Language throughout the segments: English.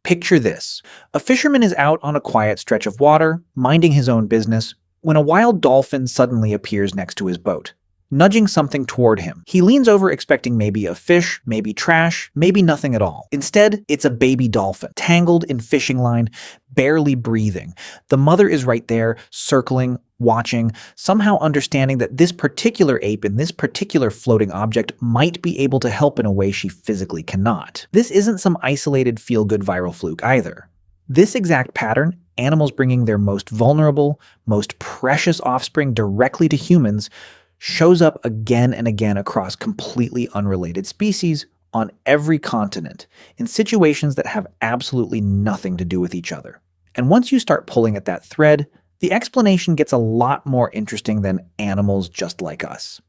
Picture this. A fisherman is out on a quiet stretch of water, minding his own business, when a wild dolphin suddenly appears next to his boat, nudging something toward him. He leans over expecting maybe a fish, maybe trash, maybe nothing at all. Instead, it's a baby dolphin, tangled in fishing line, barely breathing. The mother is right there, circling, watching, somehow understanding that this particular ape in this particular floating object might be able to help in a way she physically cannot. This isn't some isolated feel-good viral fluke either. This exact pattern, animals bringing their most vulnerable, most precious offspring directly to humans, shows up again and again across completely unrelated species on every continent, in situations that have absolutely nothing to do with each other. And once you start pulling at that thread, the explanation gets a lot more interesting than animals just like us.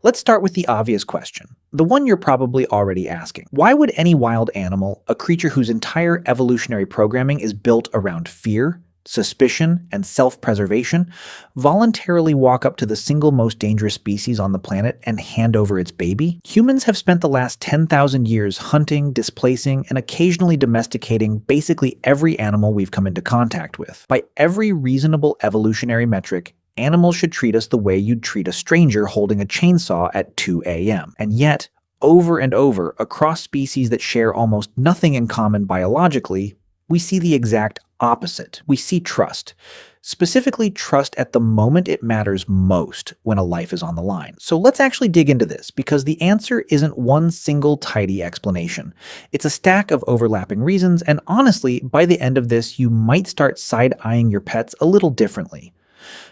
Let's start with the obvious question, the one you're probably already asking. Why would any wild animal, a creature whose entire evolutionary programming is built around fear, suspicion, and self-preservation, voluntarily walk up to the single most dangerous species on the planet and hand over its baby? Humans have spent the last 10,000 years hunting, displacing, and occasionally domesticating basically every animal we've come into contact with. By every reasonable evolutionary metric, animals should treat us the way you'd treat a stranger holding a chainsaw at 2 a.m. And yet, over and over, across species that share almost nothing in common biologically, we see the exact opposite. We see trust. Specifically, trust at the moment it matters most when a life is on the line. So let's actually dig into this, because the answer isn't one single tidy explanation. It's a stack of overlapping reasons, and honestly, by the end of this, you might start side-eyeing your pets a little differently.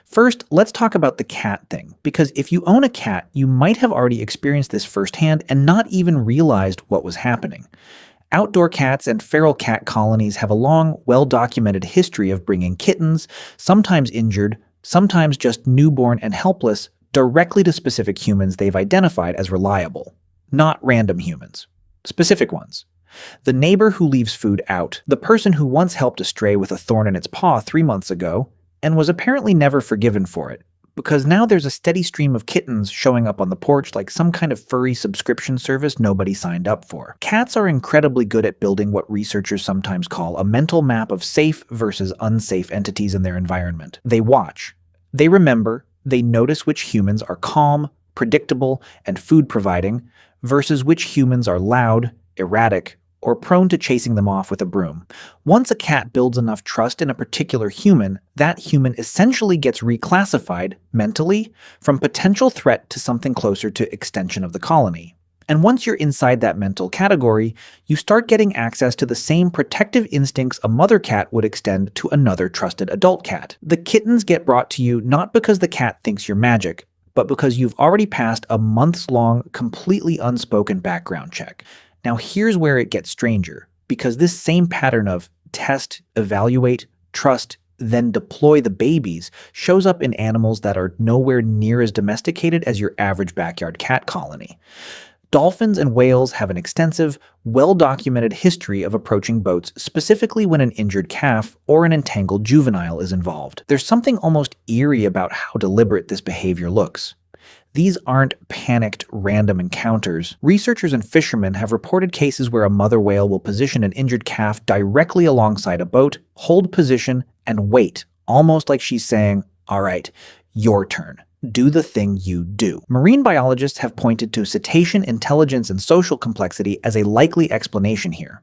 First, let's talk about the cat thing, because if you own a cat, you might have already experienced this firsthand and not even realized what was happening. Outdoor cats and feral cat colonies have a long, well-documented history of bringing kittens, sometimes injured, sometimes just newborn and helpless, directly to specific humans they've identified as reliable. Not random humans. Specific ones. The neighbor who leaves food out, the person who once helped a stray with a thorn in its paw 3 months ago, and was apparently never forgiven for it, because now there's a steady stream of kittens showing up on the porch like some kind of furry subscription service nobody signed up for. Cats are incredibly good at building what researchers sometimes call a mental map of safe versus unsafe entities in their environment. They watch. They remember. They notice which humans are calm, predictable, and food-providing, versus which humans are loud, erratic, or prone to chasing them off with a broom. Once a cat builds enough trust in a particular human, that human essentially gets reclassified, mentally, from potential threat to something closer to extension of the colony. And once you're inside that mental category, you start getting access to the same protective instincts a mother cat would extend to another trusted adult cat. The kittens get brought to you not because the cat thinks you're magic, but because you've already passed a months-long, completely unspoken background check. Now here's where it gets stranger, because this same pattern of test, evaluate, trust, then deploy the babies shows up in animals that are nowhere near as domesticated as your average backyard cat colony. Dolphins and whales have an extensive, well-documented history of approaching boats, specifically when an injured calf or an entangled juvenile is involved. There's something almost eerie about how deliberate this behavior looks. These aren't panicked, random encounters. Researchers and fishermen have reported cases where a mother whale will position an injured calf directly alongside a boat, hold position, and wait, almost like she's saying, "All right, your turn. Do the thing you do." Marine biologists have pointed to cetacean intelligence and social complexity as a likely explanation here.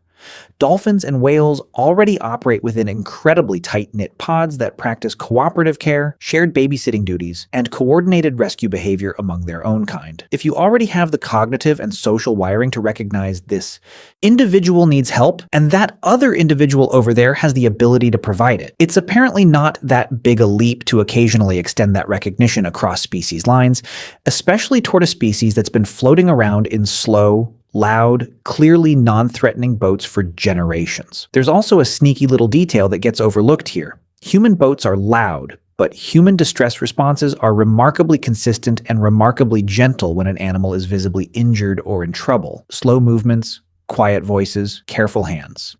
Dolphins and whales already operate within incredibly tight-knit pods that practice cooperative care, shared babysitting duties, and coordinated rescue behavior among their own kind. If you already have the cognitive and social wiring to recognize this individual needs help, and that other individual over there has the ability to provide it, it's apparently not that big a leap to occasionally extend that recognition across species lines, especially toward a species that's been floating around in slow, loud, clearly non-threatening boats for generations. There's also a sneaky little detail that gets overlooked here. Human boats are loud, but human distress responses are remarkably consistent and remarkably gentle when an animal is visibly injured or in trouble. Slow movements, quiet voices, careful hands.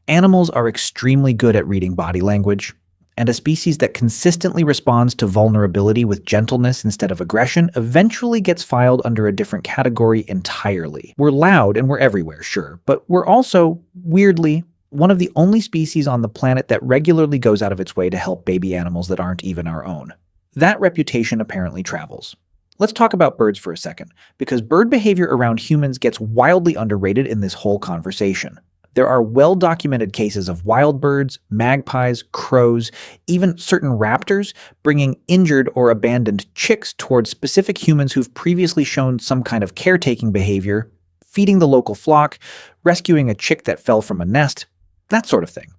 Animals are extremely good at reading body language, and a species that consistently responds to vulnerability with gentleness instead of aggression eventually gets filed under a different category entirely. We're loud and we're everywhere, sure, but we're also, weirdly, one of the only species on the planet that regularly goes out of its way to help baby animals that aren't even our own. That reputation apparently travels. Let's talk about birds for a second, because bird behavior around humans gets wildly underrated in this whole conversation. There are well-documented cases of wild birds, magpies, crows, even certain raptors bringing injured or abandoned chicks towards specific humans who've previously shown some kind of caretaking behavior, feeding the local flock, rescuing a chick that fell from a nest, that sort of thing.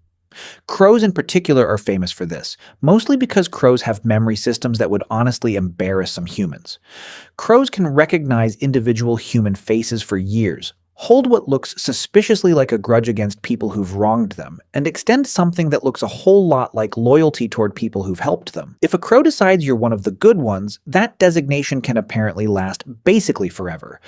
Crows in particular are famous for this, mostly because crows have memory systems that would honestly embarrass some humans. Crows can recognize individual human faces for years, hold what looks suspiciously like a grudge against people who've wronged them, and extend something that looks a whole lot like loyalty toward people who've helped them. If a crow decides you're one of the good ones, that designation can apparently last basically forever,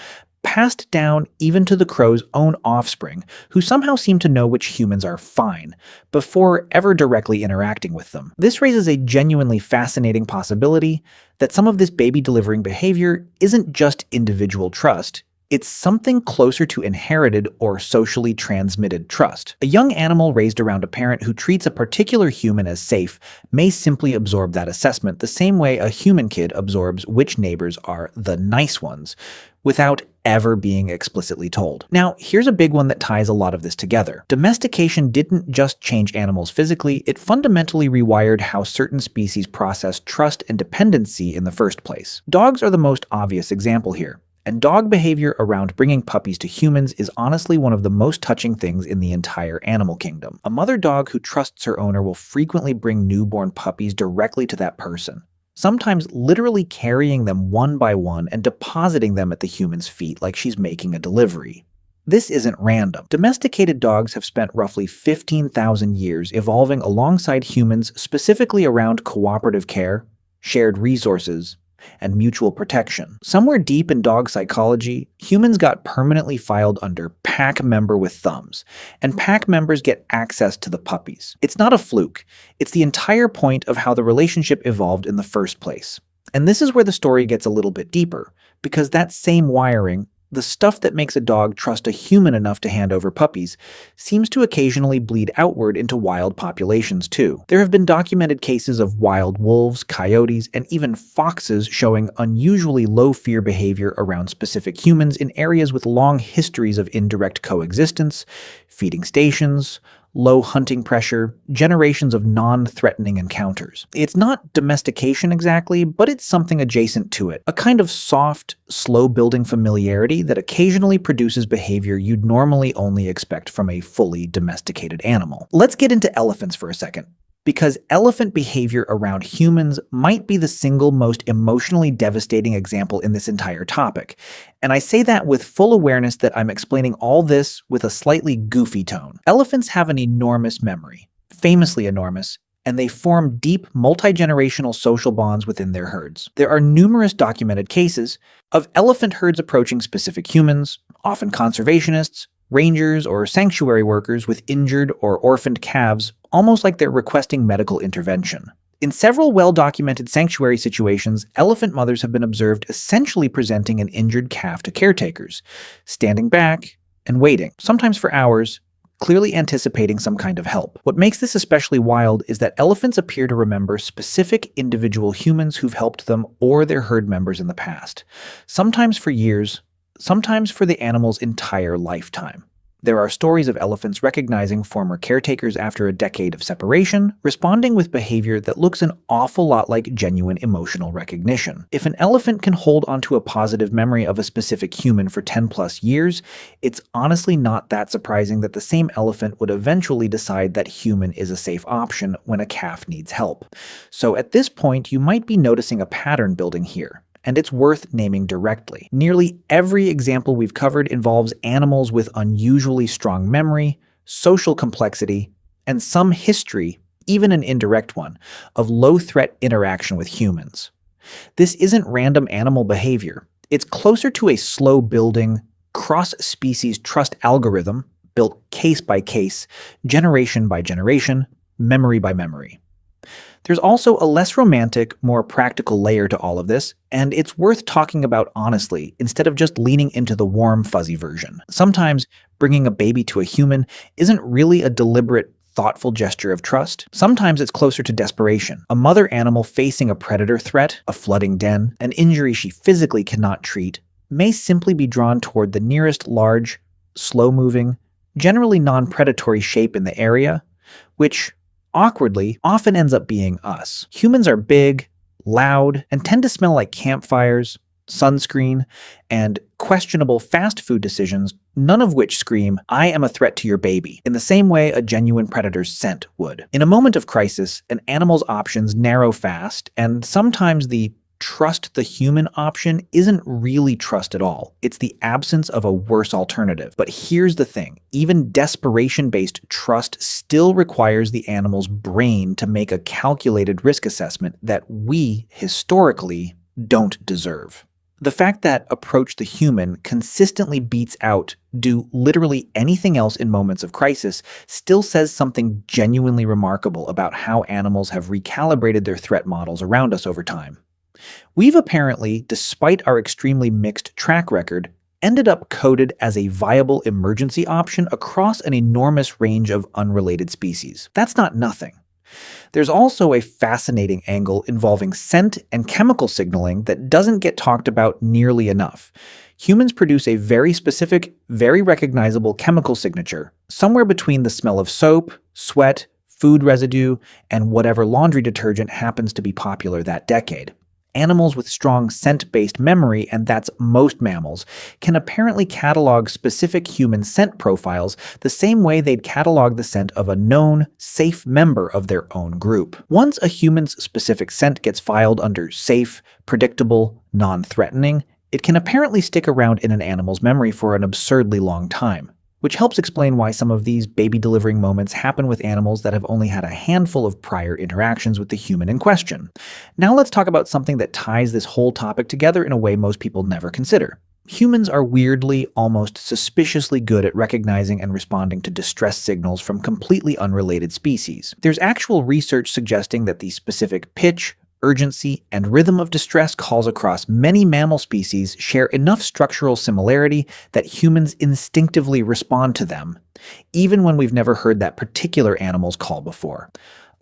passed down even to the crow's own offspring, who somehow seem to know which humans are fine, before ever directly interacting with them. This raises a genuinely fascinating possibility that some of this baby-delivering behavior isn't just individual trust, it's something closer to inherited or socially transmitted trust. A young animal raised around a parent who treats a particular human as safe may simply absorb that assessment the same way a human kid absorbs which neighbors are the nice ones, without ever being explicitly told. Now, here's a big one that ties a lot of this together. Domestication didn't just change animals physically, it fundamentally rewired how certain species process trust and dependency in the first place. Dogs are the most obvious example here. And dog behavior around bringing puppies to humans is honestly one of the most touching things in the entire animal kingdom. A mother dog who trusts her owner will frequently bring newborn puppies directly to that person, sometimes literally carrying them one by one and depositing them at the human's feet like she's making a delivery. This isn't random. Domesticated dogs have spent roughly 15,000 years evolving alongside humans specifically around cooperative care, shared resources, and mutual protection. Somewhere deep in dog psychology, humans got permanently filed under pack member with thumbs, and pack members get access to the puppies. It's not a fluke. It's the entire point of how the relationship evolved in the first place. And this is where the story gets a little bit deeper, because that same wiring, the stuff that makes a dog trust a human enough to hand over puppies, seems to occasionally bleed outward into wild populations too. There have been documented cases of wild wolves, coyotes, and even foxes showing unusually low fear behavior around specific humans in areas with long histories of indirect coexistence, feeding stations, low hunting pressure, generations of non-threatening encounters. It's not domestication exactly, but it's something adjacent to it. A kind of soft, slow-building familiarity that occasionally produces behavior you'd normally only expect from a fully domesticated animal. Let's get into elephants for a second, because elephant behavior around humans might be the single most emotionally devastating example in this entire topic. And I say that with full awareness that I'm explaining all this with a slightly goofy tone. Elephants have an enormous memory, famously enormous, and they form deep, multi-generational social bonds within their herds. There are numerous documented cases of elephant herds approaching specific humans, often conservationists, rangers, or sanctuary workers with injured or orphaned calves, almost like they're requesting medical intervention. In several well-documented sanctuary situations, elephant mothers have been observed essentially presenting an injured calf to caretakers, standing back and waiting, sometimes for hours, clearly anticipating some kind of help. What makes this especially wild is that elephants appear to remember specific individual humans who've helped them or their herd members in the past, sometimes for years, sometimes for the animal's entire lifetime. There are stories of elephants recognizing former caretakers after a decade of separation, responding with behavior that looks an awful lot like genuine emotional recognition. If an elephant can hold onto a positive memory of a specific human for 10 plus years, it's honestly not that surprising that the same elephant would eventually decide that human is a safe option when a calf needs help. So at this point, you might be noticing a pattern building here, and it's worth naming directly. Nearly every example we've covered involves animals with unusually strong memory, social complexity, and some history, even an indirect one, of low-threat interaction with humans. This isn't random animal behavior. It's closer to a slow-building, cross-species trust algorithm built case by case, generation by generation, memory by memory. There's also a less romantic, more practical layer to all of this, and it's worth talking about honestly instead of just leaning into the warm, fuzzy version. Sometimes bringing a baby to a human isn't really a deliberate, thoughtful gesture of trust. Sometimes it's closer to desperation. A mother animal facing a predator threat, a flooding den, an injury she physically cannot treat, may simply be drawn toward the nearest large, slow-moving, generally non-predatory shape in the area, which, awkwardly, often ends up being us. Humans are big, loud, and tend to smell like campfires, sunscreen, and questionable fast food decisions, none of which scream, "I am a threat to your baby," in the same way a genuine predator's scent would. In a moment of crisis, an animal's options narrow fast, and sometimes the trust the human option isn't really trust at all. It's the absence of a worse alternative. But here's the thing. Even desperation-based trust still requires the animal's brain to make a calculated risk assessment that we, historically, don't deserve. The fact that approach the human consistently beats out do literally anything else in moments of crisis still says something genuinely remarkable about how animals have recalibrated their threat models around us over time. We've apparently, despite our extremely mixed track record, ended up coded as a viable emergency option across an enormous range of unrelated species. That's not nothing. There's also a fascinating angle involving scent and chemical signaling that doesn't get talked about nearly enough. Humans produce a very specific, very recognizable chemical signature, somewhere between the smell of soap, sweat, food residue, and whatever laundry detergent happens to be popular that decade. Animals with strong scent-based memory, and that's most mammals, can apparently catalog specific human scent profiles the same way they'd catalog the scent of a known, safe member of their own group. Once a human's specific scent gets filed under safe, predictable, non-threatening, it can apparently stick around in an animal's memory for an absurdly long time, which helps explain why some of these baby-delivering moments happen with animals that have only had a handful of prior interactions with the human in question. Now let's talk about something that ties this whole topic together in a way most people never consider. Humans are weirdly, almost suspiciously good at recognizing and responding to distress signals from completely unrelated species. There's actual research suggesting that the specific pitch, urgency, and rhythm of distress calls across many mammal species share enough structural similarity that humans instinctively respond to them, even when we've never heard that particular animal's call before.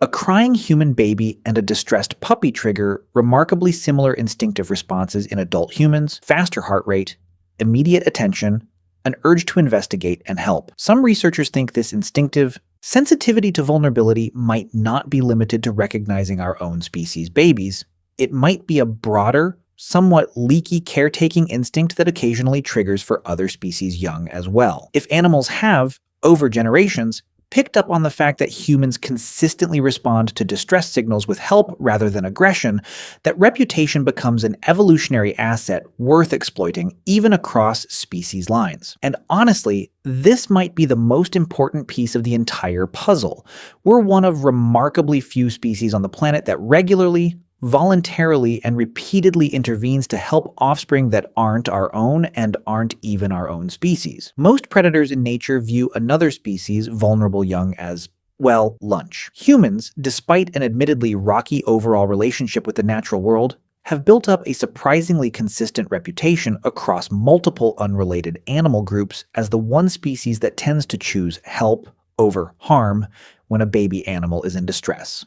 A crying human baby and a distressed puppy trigger remarkably similar instinctive responses in adult humans: faster heart rate, immediate attention, an urge to investigate and help. Some researchers think this instinctive sensitivity to vulnerability might not be limited to recognizing our own species' babies. It might be a broader, somewhat leaky caretaking instinct that occasionally triggers for other species' young as well. If animals have, over generations, picked up on the fact that humans consistently respond to distress signals with help rather than aggression, that reputation becomes an evolutionary asset worth exploiting even across species lines. And honestly, this might be the most important piece of the entire puzzle. We're one of remarkably few species on the planet that regularly, voluntarily, and repeatedly intervenes to help offspring that aren't our own and aren't even our own species. Most predators in nature view another species' vulnerable young as, well, lunch. Humans, despite an admittedly rocky overall relationship with the natural world, have built up a surprisingly consistent reputation across multiple unrelated animal groups as the one species that tends to choose help over harm when a baby animal is in distress.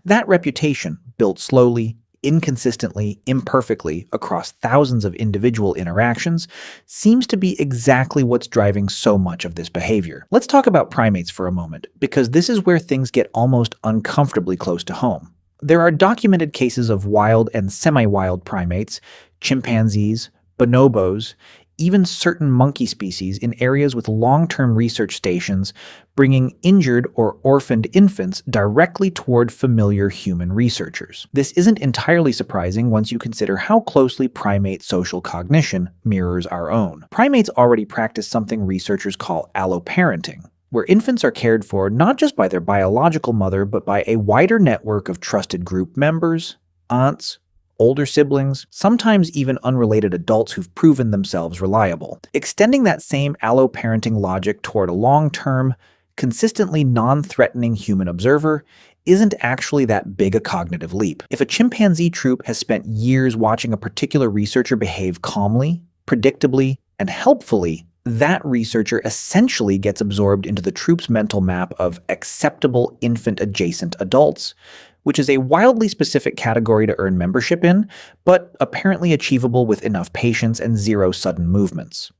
That reputation, built slowly, inconsistently, imperfectly across thousands of individual interactions, seems to be exactly what's driving so much of this behavior. Let's talk about primates for a moment, because this is where things get almost uncomfortably close to home. There are documented cases of wild and semi-wild primates, chimpanzees, bonobos, even certain monkey species in areas with long-term research stations bringing injured or orphaned infants directly toward familiar human researchers. This isn't entirely surprising once you consider how closely primate social cognition mirrors our own. Primates already practice something researchers call alloparenting, where infants are cared for not just by their biological mother, but by a wider network of trusted group members, aunts, older siblings, sometimes even unrelated adults who've proven themselves reliable. Extending that same alloparenting logic toward a long-term, consistently non-threatening human observer isn't actually that big a cognitive leap. If a chimpanzee troop has spent years watching a particular researcher behave calmly, predictably, and helpfully, that researcher essentially gets absorbed into the troop's mental map of acceptable infant-adjacent adults, which is a wildly specific category to earn membership in, but apparently achievable with enough patience and zero sudden movements.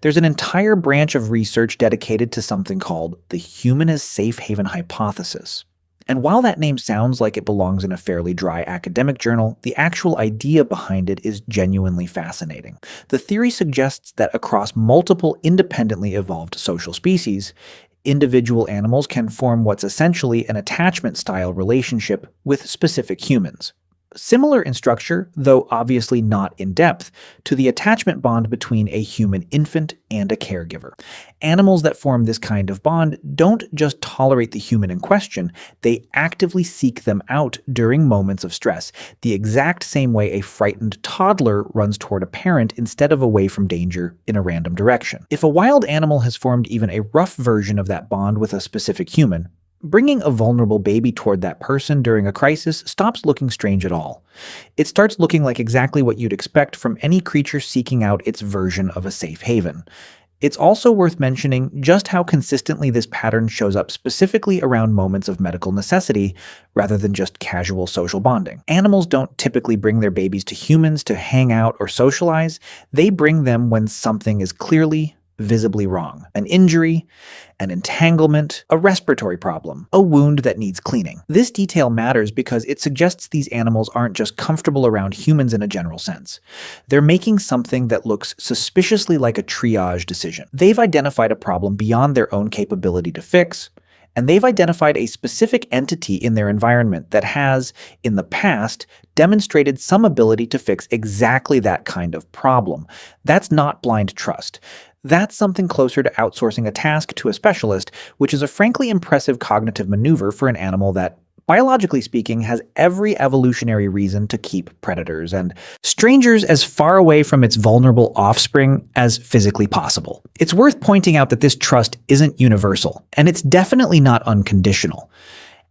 There's an entire branch of research dedicated to something called the human as safe haven hypothesis. And while that name sounds like it belongs in a fairly dry academic journal, the actual idea behind it is genuinely fascinating. The theory suggests that across multiple independently evolved social species, individual animals can form what's essentially an attachment-style relationship with specific humans. Similar in structure, though obviously not in depth, to the attachment bond between a human infant and a caregiver. Animals that form this kind of bond don't just tolerate the human in question, they actively seek them out during moments of stress, the exact same way a frightened toddler runs toward a parent instead of away from danger in a random direction. If a wild animal has formed even a rough version of that bond with a specific human, bringing a vulnerable baby toward that person during a crisis stops looking strange at all. It starts looking like exactly what you'd expect from any creature seeking out its version of a safe haven. It's also worth mentioning just how consistently this pattern shows up specifically around moments of medical necessity rather than just casual social bonding. Animals don't typically bring their babies to humans to hang out or socialize. They bring them when something is clearly, visibly wrong. An injury, an entanglement, a respiratory problem, a wound that needs cleaning. This detail matters because it suggests these animals aren't just comfortable around humans in a general sense. They're making something that looks suspiciously like a triage decision. They've identified a problem beyond their own capability to fix, and they've identified a specific entity in their environment that has, in the past, demonstrated some ability to fix exactly that kind of problem. That's not blind trust. That's something closer to outsourcing a task to a specialist, which is a frankly impressive cognitive maneuver for an animal that, biologically speaking, has every evolutionary reason to keep predators and strangers as far away from its vulnerable offspring as physically possible. It's worth pointing out that this trust isn't universal, and it's definitely not unconditional.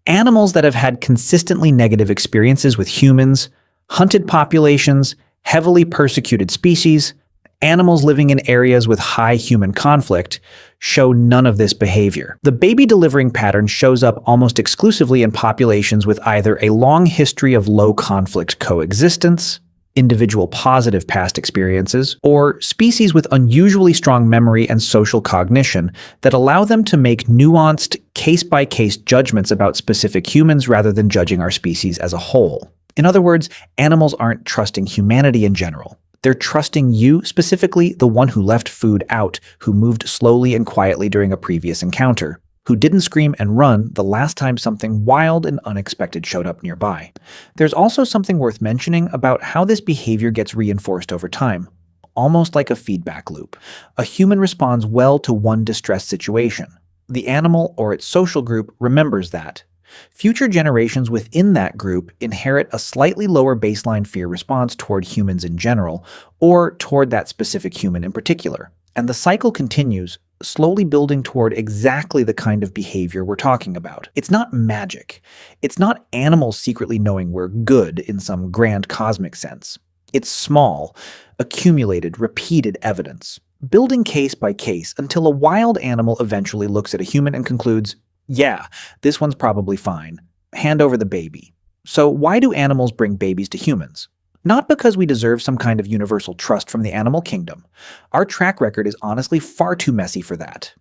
Animals that have had consistently negative experiences with humans, hunted populations, heavily persecuted species, animals living in areas with high human conflict show none of this behavior. The baby delivering pattern shows up almost exclusively in populations with either a long history of low conflict coexistence, individual positive past experiences, or species with unusually strong memory and social cognition that allow them to make nuanced, case-by-case judgments about specific humans rather than judging our species as a whole. In other words, animals aren't trusting humanity in general. They're trusting you, specifically the one who left food out, who moved slowly and quietly during a previous encounter, who didn't scream and run the last time something wild and unexpected showed up nearby. There's also something worth mentioning about how this behavior gets reinforced over time, almost like a feedback loop. A human responds well to one distressed situation. The animal or its social group remembers that. Future generations within that group inherit a slightly lower baseline fear response toward humans in general, or toward that specific human in particular. And the cycle continues, slowly building toward exactly the kind of behavior we're talking about. It's not magic. It's not animals secretly knowing we're good in some grand cosmic sense. It's small, accumulated, repeated evidence, building case by case until a wild animal eventually looks at a human and concludes, yeah, this one's probably fine. Hand over the baby. So why do animals bring babies to humans? Not because we deserve some kind of universal trust from the animal kingdom. Our track record is honestly far too messy for that.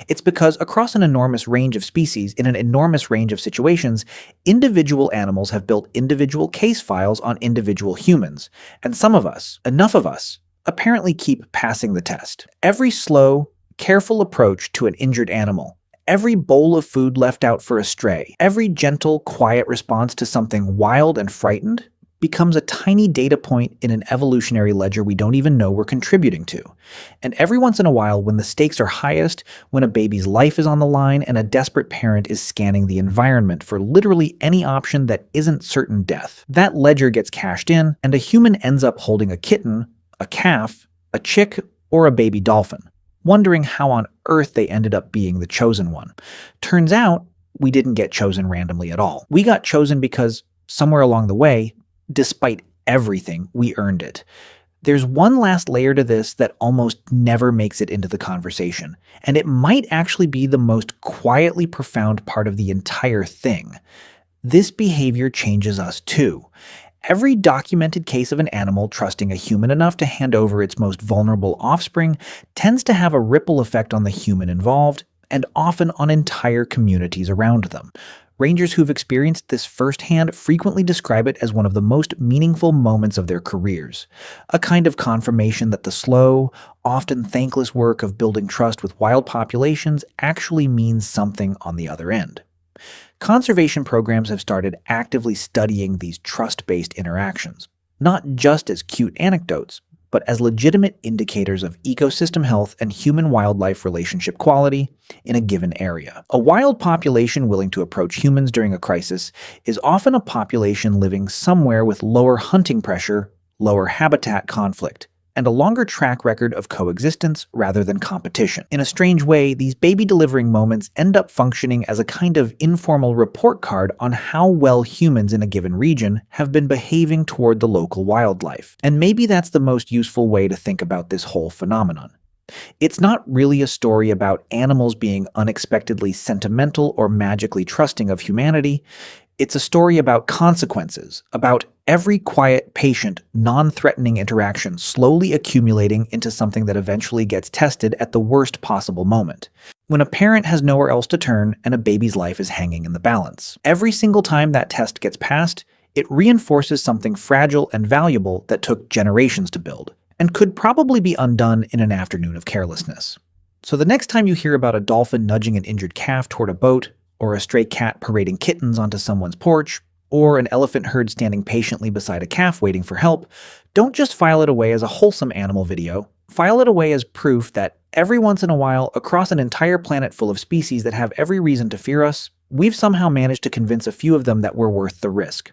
It's because across an enormous range of species, in an enormous range of situations, individual animals have built individual case files on individual humans. And some of us, enough of us, apparently keep passing the test. Every slow, careful approach to an injured animal, every bowl of food left out for a stray, every gentle, quiet response to something wild and frightened becomes a tiny data point in an evolutionary ledger we don't even know we're contributing to. And every once in a while, when the stakes are highest, when a baby's life is on the line and a desperate parent is scanning the environment for literally any option that isn't certain death, that ledger gets cashed in, and a human ends up holding a kitten, a calf, a chick, or a baby dolphin. wondering how on earth they ended up being the chosen one. Turns out, we didn't get chosen randomly at all. We got chosen because somewhere along the way, despite everything, we earned it. There's one last layer to this that almost never makes it into the conversation, and it might actually be the most quietly profound part of the entire thing. This behavior changes us too. Every documented case of an animal trusting a human enough to hand over its most vulnerable offspring tends to have a ripple effect on the human involved, and often on entire communities around them. Rangers who've experienced this firsthand frequently describe it as one of the most meaningful moments of their careers, a kind of confirmation that the slow, often thankless work of building trust with wild populations actually means something on the other end. Conservation programs have started actively studying these trust-based interactions, not just as cute anecdotes, but as legitimate indicators of ecosystem health and human-wildlife relationship quality in a given area. A wild population willing to approach humans during a crisis is often a population living somewhere with lower hunting pressure, lower habitat conflict, and a longer track record of coexistence rather than competition. In a strange way, these baby-delivering moments end up functioning as a kind of informal report card on how well humans in a given region have been behaving toward the local wildlife. And maybe that's the most useful way to think about this whole phenomenon. It's not really a story about animals being unexpectedly sentimental or magically trusting of humanity. It's a story about consequences, about every quiet, patient, non-threatening interaction slowly accumulating into something that eventually gets tested at the worst possible moment, when a parent has nowhere else to turn and a baby's life is hanging in the balance. Every single time that test gets passed, it reinforces something fragile and valuable that took generations to build, and could probably be undone in an afternoon of carelessness. So the next time you hear about a dolphin nudging an injured calf toward a boat, or a stray cat parading kittens onto someone's porch, or an elephant herd standing patiently beside a calf waiting for help, don't just file it away as a wholesome animal video. File it away as proof that every once in a while, across an entire planet full of species that have every reason to fear us, we've somehow managed to convince a few of them that we're worth the risk.